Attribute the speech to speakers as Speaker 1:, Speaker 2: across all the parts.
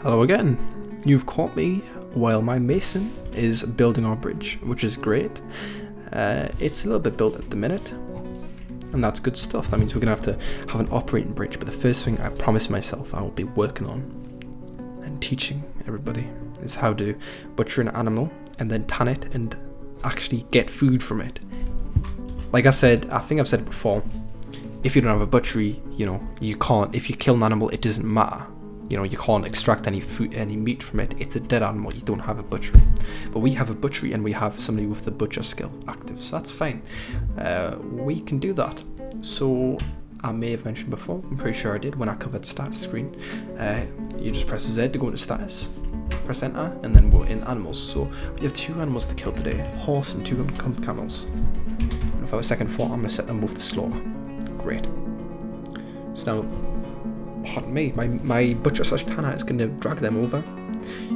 Speaker 1: Hello again. You've caught me while my mason is building our bridge, which is great. It's a little bit built at the minute, and that's good stuff. That means we're going to have to have an operating bridge, but the first thing I promised myself I will be working on and teaching everybody is how to butcher an animal and then tan it and actually get food from it. Like I said, I think I've said it before, if you don't have a butchery, you know, you can't, if you kill an animal, it doesn't matter. You know, you can't extract any food, any meat from it. It's a dead animal. You don't have a butchery. But we have a butchery and we have somebody with the butcher skill active, so that's fine. We can do that. So I may have mentioned before, I'm pretty sure I did when I covered status screen. You just press Z to go into status, press enter, and then we're in animals. So we have 2 animals to kill today, horse and 2 camels. And if I was second thought, I'm going to set them both to slaughter. Great. So now, pardon me, my butcher slash tanner is going to drag them over.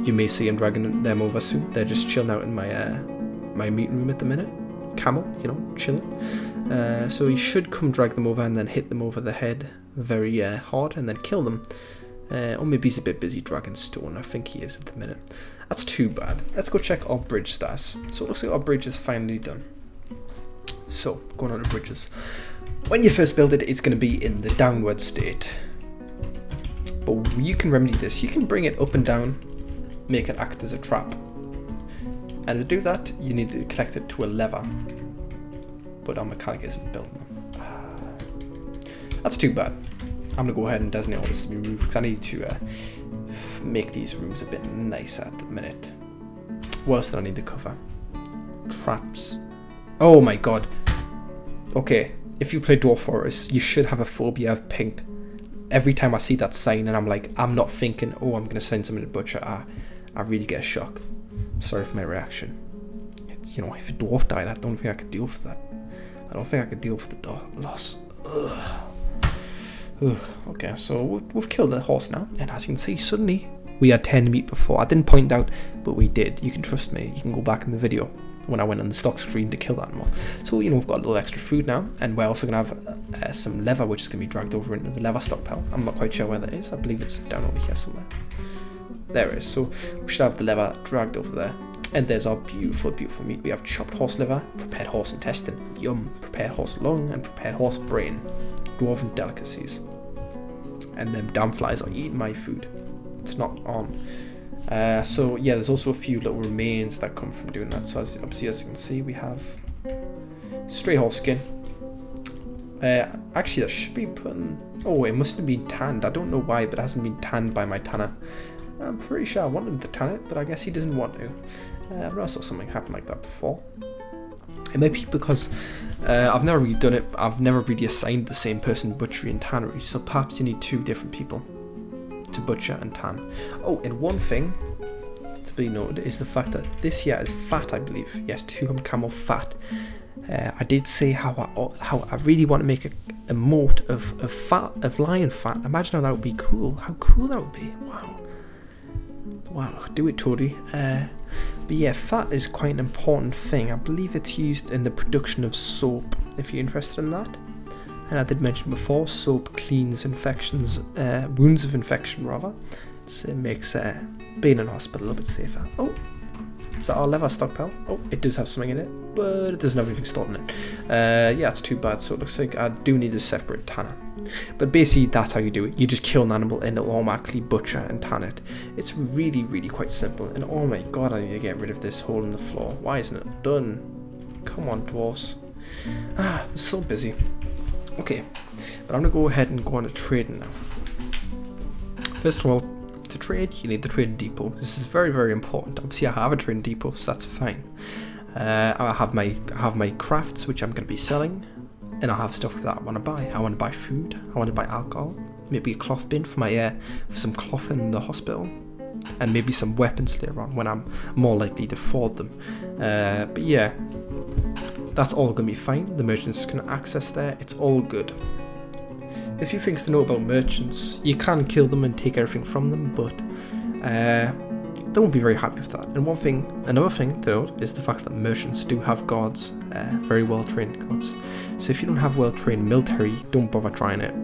Speaker 1: You may see him dragging them over soon. They're just chilling out in my meeting room at the minute. Camel, you know, chilling. So he should come drag them over and then hit them over the head very hard and then kill them. Or maybe he's a bit busy dragging stone. I think he is at the minute. That's too bad. Let's go check our bridge status. So it looks like our bridge is finally done. So, going on to bridges. When you first build it, it's going to be in the downward state. But you can remedy this. You can bring it up and down, make it act as a trap. And to do that, you need to connect it to a lever. But our mechanic isn't built now. That's too bad. I'm going to go ahead and designate all this to be removed because I need to make these rooms a bit nicer at the minute. What else do I need to cover? Traps. Oh my god. Okay, if you play Dwarf Fortress, you should have a phobia of pink. Every time I see that sign and I'm like, I'm not thinking, oh, I'm going to send somebody to butcher, I really get a shock. Sorry for my reaction. It's, you know, if a dwarf died, I don't think I could deal with that. I don't think I could deal with the loss. Ugh. Okay, so we've killed the horse now, and as you can see, suddenly we had 10 meat before. I didn't point out, but we did. You can trust me. You can go back in the video when I went on the stock screen to kill that animal. So, you know, we've got a little extra food now, and we're also going to have some leather, which is going to be dragged over into the leather stockpile. I'm not quite sure where that is. I believe it's down over here somewhere. There it is. So we should have the leather dragged over there. And there's our beautiful, beautiful meat. We have chopped horse liver, prepared horse intestine, yum, prepared horse lung, and prepared horse brain. Dwarven delicacies. And them damn flies are eating my food. It's not on. So yeah, there's also a few little remains that come from doing that. So obviously, as you can see, we have stray horse skin. Actually, that should be putting. Oh, it must have been tanned. I don't know why, but it hasn't been tanned by my tanner. I'm pretty sure I wanted to tan it, but I guess he doesn't want to. I've never saw something happen like that before. It may be because I've never really done it. I've never really assigned the same person butchery and tannery, so perhaps you need 2 different people to butcher and tan. Oh, and one thing to be noted is the fact that this here is fat, I believe. Yes, 2 camel fat. I did say how I really want to make a moat of lion fat. Imagine how that would be cool. How cool that would be. Wow. Wow, do it, Toady. But yeah, fat is quite an important thing. I believe it's used in the production of soap, if you're interested in that. And I did mention before, soap cleans infections, wounds of infection rather. It makes being in hospital a little bit safer. Oh, is that our leather stockpile? Oh, it does have something in it, but it doesn't have anything stored in it. Yeah, it's too bad. So it looks like I do need a separate tanner. But basically, that's how you do it. You just kill an animal and it'll automatically butcher and tan it. It's really, really quite simple. And oh my god, I need to get rid of this hole in the floor. Why isn't it done? Come on, dwarves. Ah, I'm so busy. Okay, but I'm going to go ahead and go on to trading now. First of all, to trade, you need the trading depot. This is very, very important. Obviously, I have a trading depot, so that's fine. I have my crafts, which I'm going to be selling. And I have stuff that I want to buy. I want to buy food. I want to buy alcohol. Maybe a cloth bin for my for some cloth in the hospital, and maybe some weapons later on when I'm more likely to afford them. But yeah, that's all going to be fine. The merchants can access there. It's all good. A few things to know about merchants: you can kill them and take everything from them, but they won't be very happy with that. And another thing to note is the fact that merchants do have guards, very well trained guards. So if you don't have well trained military, don't bother trying it.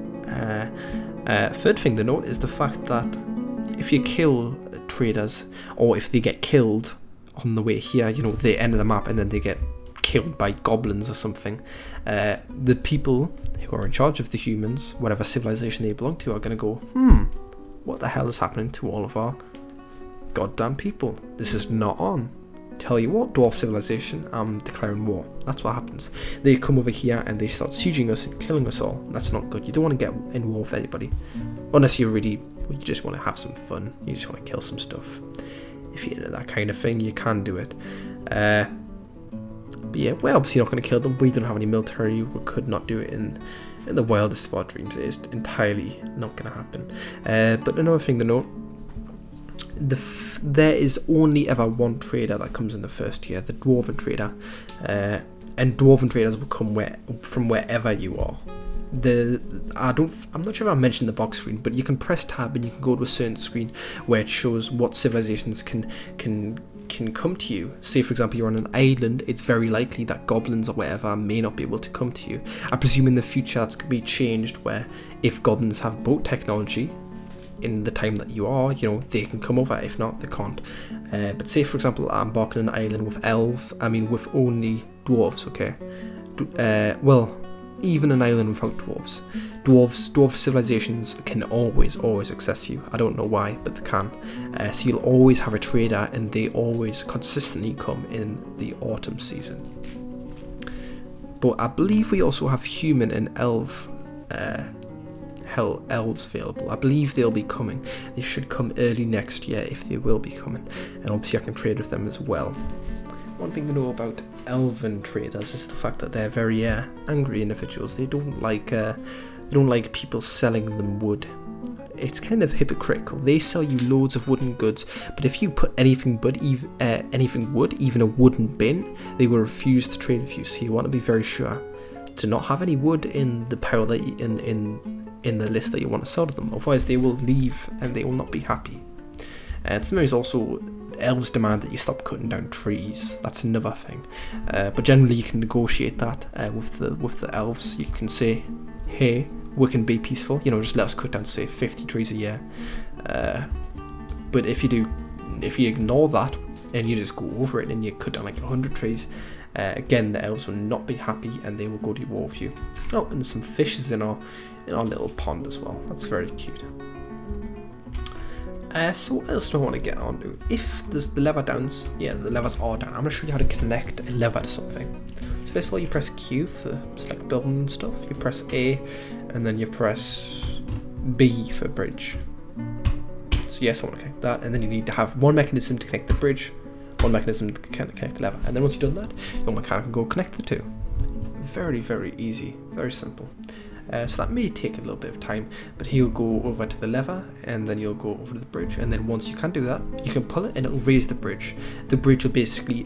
Speaker 1: Third thing to note is the fact that if you kill traders, or if they get killed on the way here, you know, the end of the map, and then they get killed by goblins or something, the people who are in charge of the humans, whatever civilization they belong to, are going to go, what the hell is happening to all of our goddamn people? This is not on. Tell you what, dwarf civilization, I'm declaring war. That's what happens. They come over here and they start sieging us and killing us all. That's not good. You don't want to get in war with anybody, unless you just want to have some fun. You just want to kill some stuff. If you're into that kind of thing, you can do it. But yeah, we're obviously not going to kill them. We don't have any military. We could not do it in the wildest of our dreams. It is entirely not going to happen. But another thing to note, there is only ever one trader that comes in the first year, the dwarven trader, and dwarven traders will come from wherever you are. I'm not sure if I mentioned the box screen, but you can press tab and you can go to a certain screen where it shows what civilizations can come to you. Say for example you're on an island, it's very likely that goblins or whatever may not be able to come to you. I presume in the future that's going to be changed, where if goblins have boat technology in the time that you are, you know, they can come over. If not, they can't. But say for example I'm embarking on an island with only dwarves, okay? Well, even an island without dwarves. Dwarf civilizations can always access you. I don't know why, but they can. So you'll always have a trader, and they always consistently come in the autumn season. But I believe we also have human and elves available. I believe they'll be coming. They should come early next year if they will be coming, and obviously I can trade with them as well. One thing to know about elven traders is the fact that they're very angry individuals. They don't like people selling them wood. It's kind of hypocritical. They sell you loads of wooden goods, but if you put anything wood, even a wooden bin, they will refuse to trade with you. So you want to be very sure to not have any wood in the pile that in the list that you want to sell to them. Otherwise, they will leave and they will not be happy. And sometimes also elves demand that you stop cutting down trees. That's another thing. But generally, you can negotiate that with the elves. You can say, "Hey, we can be peaceful. You know, just let us cut down, say, 50 trees a year." But if you ignore that and you just go over it and you cut down like 100 trees, again, the elves will not be happy and they will go to war with you. Oh, and there's some fishes in our little pond as well. That's very cute. So what else do I want to get on to? If there's the lever downs, yeah, the levers are down. I'm going to show you how to connect a lever to something. So first of all, you press Q for select building and stuff. You press A, and then you press B for bridge. So yes, I want to connect that, and then you need to have one mechanism to connect the bridge, one mechanism to connect the lever, and then once you've done that, your mechanic can go connect the two. Very, very easy, very simple. So that may take a little bit of time, but he'll go over to the lever and then you'll go over to the bridge, and then once you can do that, you can pull it and it'll raise the bridge. The bridge will basically,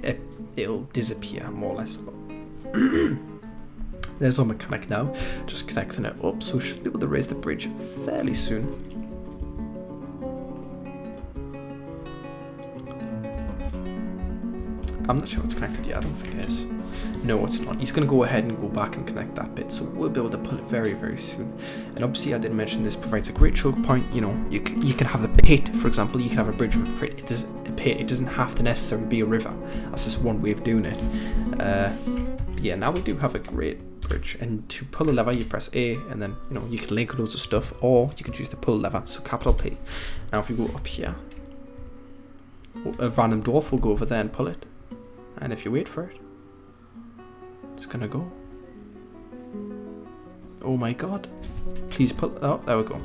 Speaker 1: it'll disappear more or less. There's our mechanic now, just connecting it up, so we should be able to raise the bridge fairly soon. I'm not sure it's connected yet, I don't think it is. No, it's not. He's going to go ahead and go back and connect that bit, so we'll be able to pull it very, very soon. And obviously, I didn't mention this provides a great choke point. You know, you can have a pit, for example. You can have a bridge with a pit. It doesn't have to necessarily be a river. That's just one way of doing it. But yeah, now we do have a great bridge. And to pull a lever, you press A, and then you can link loads of stuff, or you can choose to pull a lever. So capital P. Now, if you go up here, a random dwarf will go over there and pull it. And if you wait for it, it's gonna go. Oh my god. Please pull. Oh, there we go.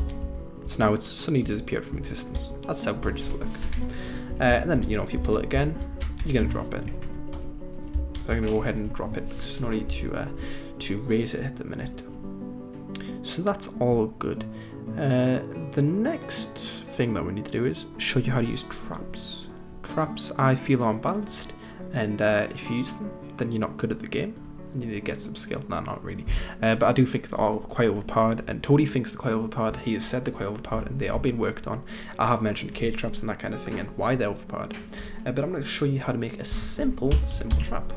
Speaker 1: So now it's suddenly disappeared from existence. That's how bridges work. And then, if you pull it again, you're gonna drop it. So I'm gonna go ahead and drop it because there's no need to raise it at the minute. So that's all good. The next thing that we need to do is show you how to use traps. Traps, I feel, are unbalanced. And if you use them, then you're not good at the game. You need to get some skill. No, not really. But I do think they're all quite overpowered. And Tony thinks they're quite overpowered. He has said they're quite overpowered, and they are being worked on. I have mentioned cage traps and that kind of thing, and why they're overpowered. But I'm going to show you how to make a simple trap.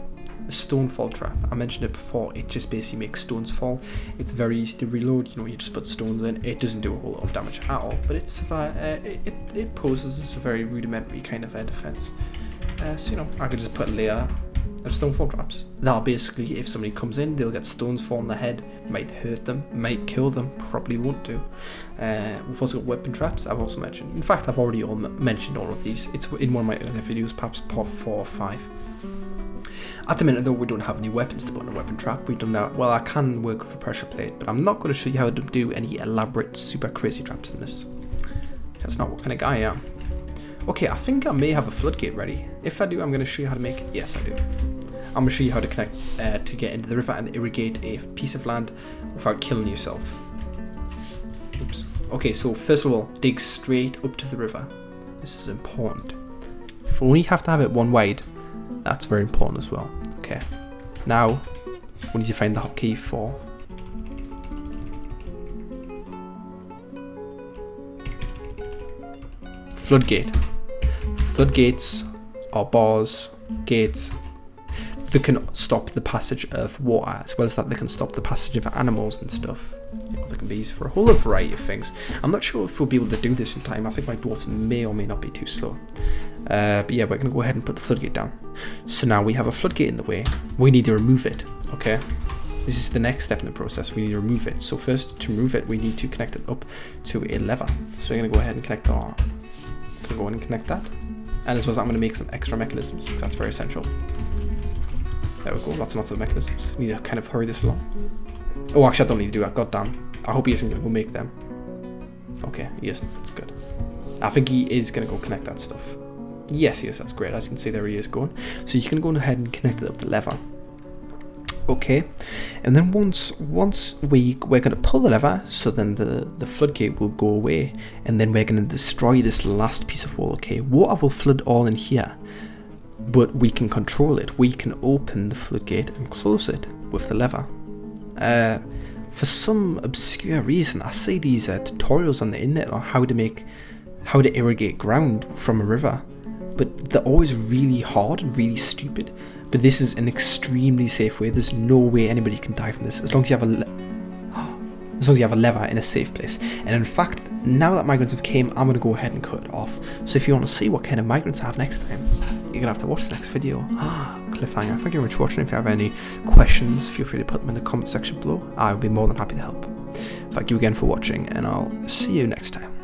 Speaker 1: a stone fall trap. I mentioned it before, it just basically makes stones fall. It's very easy to reload, you know, you just put stones in. It doesn't do a whole lot of damage at all, but it's it poses as a very rudimentary kind of defense. So, you know, I could just put a layer of stone fall traps. That'll basically, if somebody comes in, they'll get stones fall on their head, might hurt them, might kill them, probably won't do. We've also got weapon traps, I've also mentioned. In fact, I've already mentioned all of these. It's in one of my earlier videos, perhaps part 4 or 5. At the minute though, we don't have any weapons to put in a weapon trap. We've done that. Well, I can work with a pressure plate, but I'm not going to show you how to do any elaborate, super crazy traps in this. That's not what kind of guy I am. Okay, I think I may have a floodgate ready. If I do, I'm going to show you how to make it. Yes, I do. I'm going to show you how to connect to get into the river and irrigate a piece of land without killing yourself. Oops. Okay, so first of all, dig straight up to the river. This is important. If we only have to have it one wide, that's very important as well. Okay, now we need to find the hotkey for floodgate. Floodgates are bars, gates that can stop the passage of water, as well as that they can stop the passage of animals and stuff. You know, they can be used for a whole variety of things. I'm not sure if we'll be able to do this in time. I think my dwarves may or may not be too slow. But yeah, we're going to go ahead and put the floodgate down. So now we have a floodgate in the way. We need to remove it, okay? This is the next step in the process. We need to remove it. So first, to remove it, we need to connect it up to a lever. So we're going to go ahead and connect our... Go ahead and connect that. And as well as I'm going to make some extra mechanisms, because that's very essential. There we go, lots and lots of mechanisms. Need to kind of hurry this along. Oh, actually I don't need to do that, goddamn. I hope he isn't going to go make them. Okay, he isn't, that's good. I think he is going to go connect that stuff. Yes, he is, that's great. As you can see, there he is going. So you can go ahead and connect it up the lever. Okay, and then once we're going to pull the lever, so then the floodgate will go away, and then we're going to destroy this last piece of wall. Okay, water will flood all in here, but we can control it. We can open the floodgate and close it with the lever. For some obscure reason, I see these tutorials on the internet on how to irrigate ground from a river, but they're always really hard and really stupid. But this is an extremely safe way. There's no way anybody can die from this as long as you have a lever in a safe place. And in fact, now that migrants have came, I'm going to go ahead and cut it off. So if you want to see what kind of migrants I have next time, you're going to have to watch the next video. Cliffhanger. Thank you very much for watching. If you have any questions, feel free to put them in the comment section below. I will be more than happy to help. Thank you again for watching, and I'll see you next time.